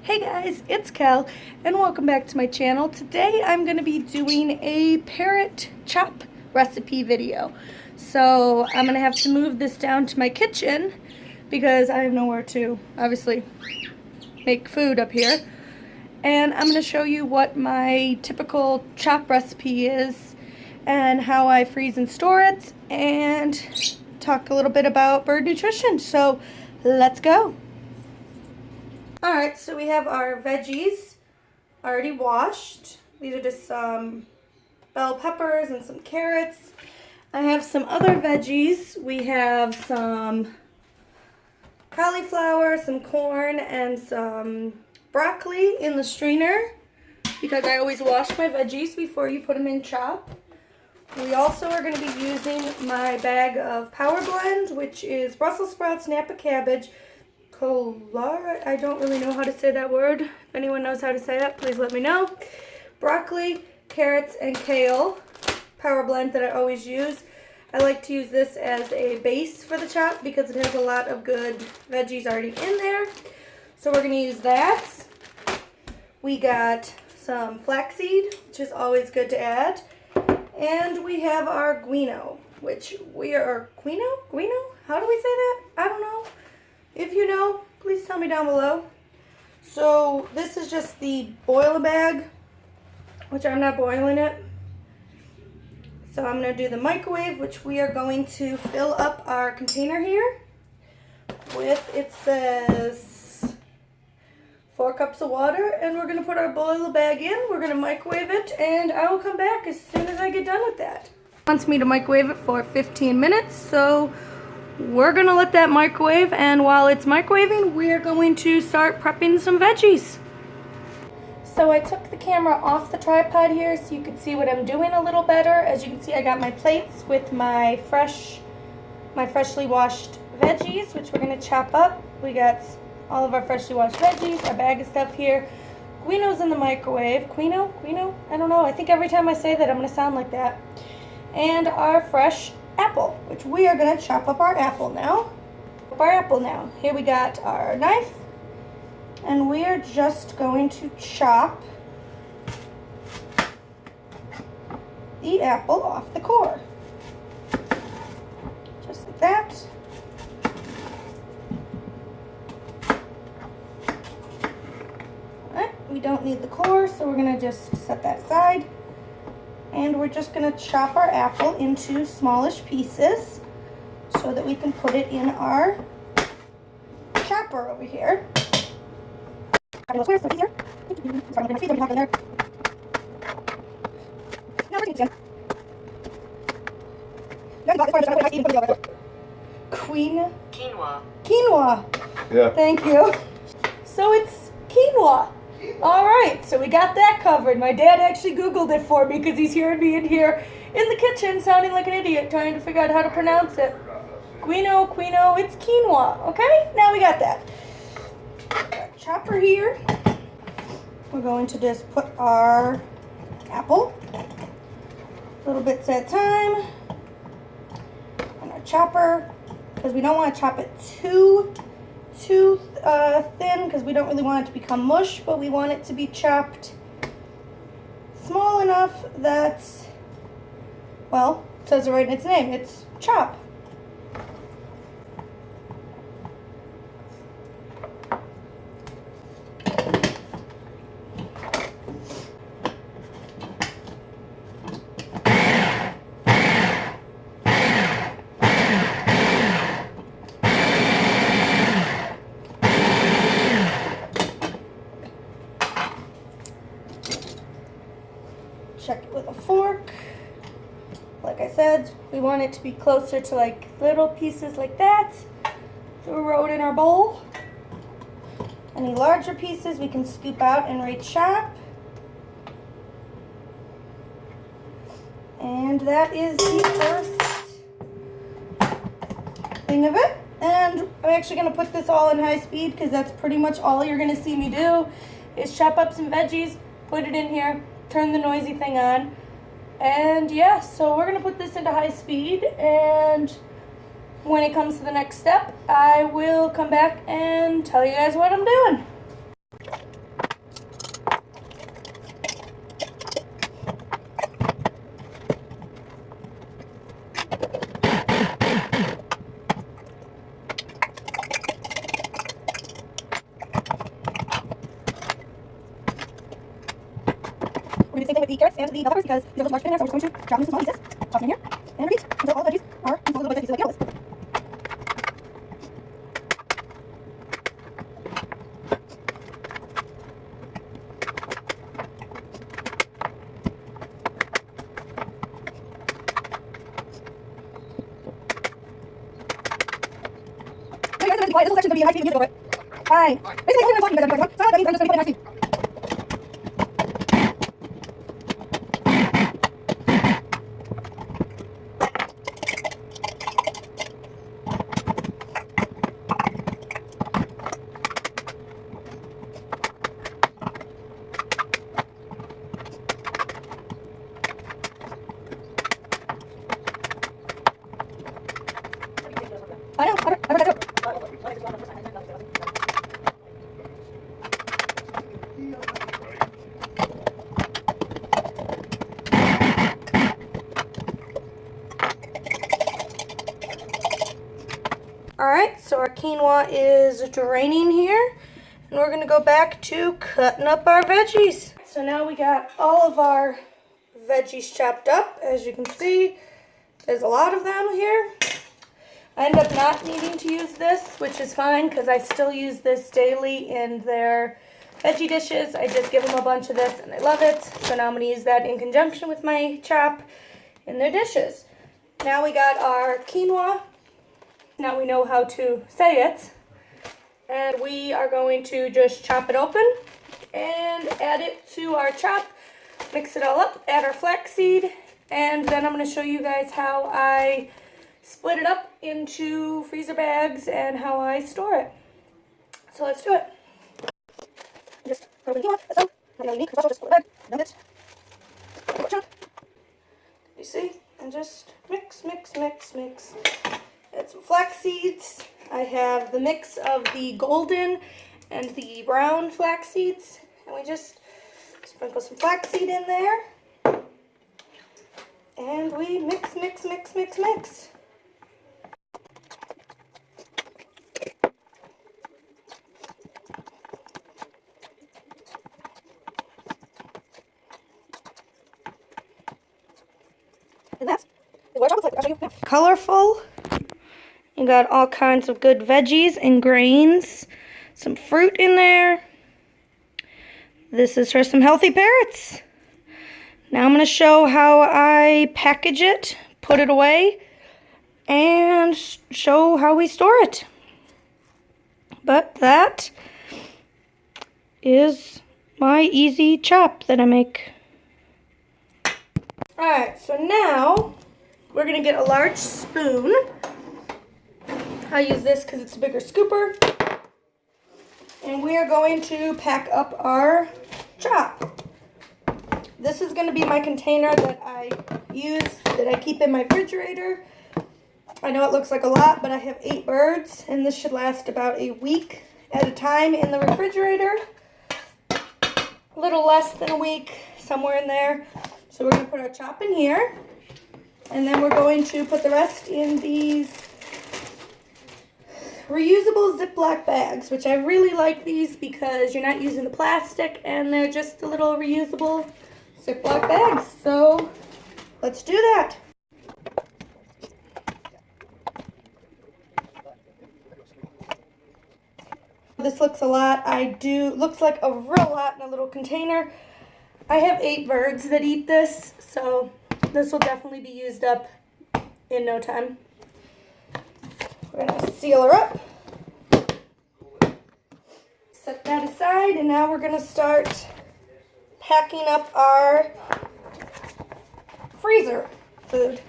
Hey guys, it's Kel and welcome back to my channel. Today I'm going to be doing a parrot chop recipe video. So I'm going to have to move this down to my kitchen because I have nowhere to obviously make food up here. And I'm going to show you what my typical chop recipe is and how I freeze and store it and talk a little bit about bird nutrition. So let's go. Alright, so we have our veggies already washed. These are just some bell peppers and some carrots. I have some other veggies. We have some cauliflower, some corn, and some broccoli in the strainer because I always wash my veggies before you put them in chop. We also are going to be using my bag of Power Blend, which is Brussels sprouts, Napa cabbage, I don't really know how to say that word. If anyone knows how to say that, please let me know. Broccoli, carrots, and kale. Power Blend that I always use. I like to use this as a base for the chop because it has a lot of good veggies already in there. So we're going to use that. We got some flaxseed, which is always good to add. And we have our guino, which we are, guino? How do we say that? I don't know. If you know, please tell me down below. So this is just the boil bag, which I'm not boiling it. So I'm going to do the microwave, which we are going to fill up our container here with, it says, 4 cups of water. And we're going to put our boil bag in. We're going to microwave it, and I will come back as soon as I get done with that. It wants me to microwave it for 15 minutes, so we're going to let that microwave, and while it's microwaving, we're going to start prepping some veggies. So I took the camera off the tripod here so you can see what I'm doing a little better. As you can see, I got my plates with my freshly washed veggies, which we're going to chop up. We got all of our freshly washed veggies, our bag of stuff here. Guino's in the microwave. Guino? I don't know. I think every time I say that, I'm going to sound like that. And our fresh apple, which we are going to chop up our apple now. Here we got our knife, and we are just going to chop the apple off the core. Just like that. Alright, we don't need the core, so we're going to just set that aside. And we're just going to chop our apple into smallish pieces so that we can put it in our chopper over here. Quinoa. Yeah. Thank you. So it's quinoa. Alright, so we got that covered. My dad actually Googled it for me because he's hearing me in here in the kitchen sounding like an idiot trying to figure out how to pronounce it. Quino, it's quinoa. Okay, now we got that. Chopper here. We're going to just put our apple, little bits at a time, on our chopper because we don't want to chop it too thin because we don't really want it to become mush, but we want it to be chopped small enough that, well, it says it right in its name, it's chop. Check it with a fork. Like I said, we want it to be closer to like little pieces like that. Throw it in our bowl. Any larger pieces we can scoop out and re-chop. And that is the first thing of it. And I'm actually going to put this all in high speed because that's pretty much all you're going to see me do is chop up some veggies, put it in here, turn the noisy thing on, and yeah, so we're gonna put this into high speed, and when it comes to the next step, I will come back and tell you guys what I'm doing. We're going to do the same thing with the carrots and the bell peppers because these are large in there, so we're just going to chop them into small pieces. Toss them in here and repeat until all the veggies are into little bite-sized pieces like yellows. This whole section is going to be high speed music over it. Fine. Basically, I'm talking about it. So that means I'm just going to put it in high speed. I know. I forgot to. Alright, so our quinoa is draining here, and we're going to go back to cutting up our veggies. So now we got all of our veggies chopped up. As you can see, there's a lot of them here. I end up not needing to use this, which is fine because I still use this daily in their veggie dishes. I just give them a bunch of this and they love it. So now I'm going to use that in conjunction with my chop in their dishes. Now we got our quinoa. Now we know how to say it. And we are going to just chop it open and add it to our chop. Mix it all up, add our flaxseed, and then I'm going to show you guys how I split it up into freezer bags and how I store it. So let's do it. Just throw it in the quinoa, nothing unique, just put it back, dump it. You see? And just mix, mix, mix, mix. Add some flax seeds. I have the mix of the golden and the brown flax seeds. And we just sprinkle some flax seed in there. And we mix, mix, mix, mix, mix. And that's what chocolate looks like. I'll show you now. Colorful. You got all kinds of good veggies and grains. Some fruit in there. This is for some healthy parrots. Now I'm going to show how I package it, put it away, and show how we store it. But that is my easy chop that I make. Alright, so now we're going to get a large spoon. I use this because it's a bigger scooper. And we are going to pack up our chop. This is going to be my container that I use, that I keep in my refrigerator. I know it looks like a lot, but I have 8 birds, and this should last about a week at a time in the refrigerator. A little less than a week, somewhere in there. So we're going to put our chop in here, and then we're going to put the rest in these reusable Ziploc bags, which I really like these because you're not using the plastic, and they're just the little reusable Ziploc bags. So let's do that. This looks a lot. Looks like a real lot in a little container. I have 8 birds that eat this, so this will definitely be used up in no time. We're going to seal her up. Set that aside, and now we're going to start packing up our freezer food.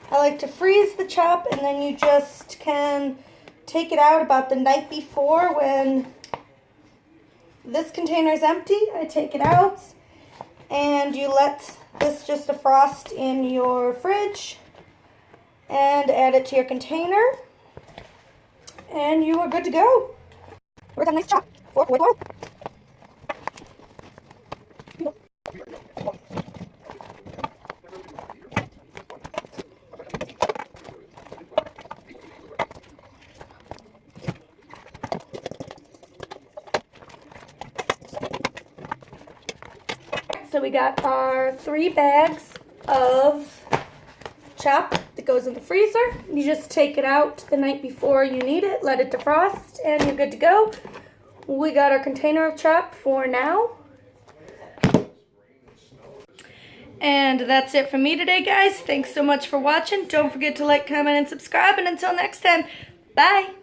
I like to freeze the chop, and then you just can take it out about the night before. When this container is empty, I take it out, and you let this just defrost in your fridge and add it to your container, and you are good to go. We're done. Nice chop. Fork with oil. So we got our 3 bags of chop that goes in the freezer. You just take it out the night before you need it, let it defrost, and you're good to go. We got our container of chop for now. And that's it for me today, guys. Thanks so much for watching. Don't forget to like, comment, and subscribe. And until next time, bye.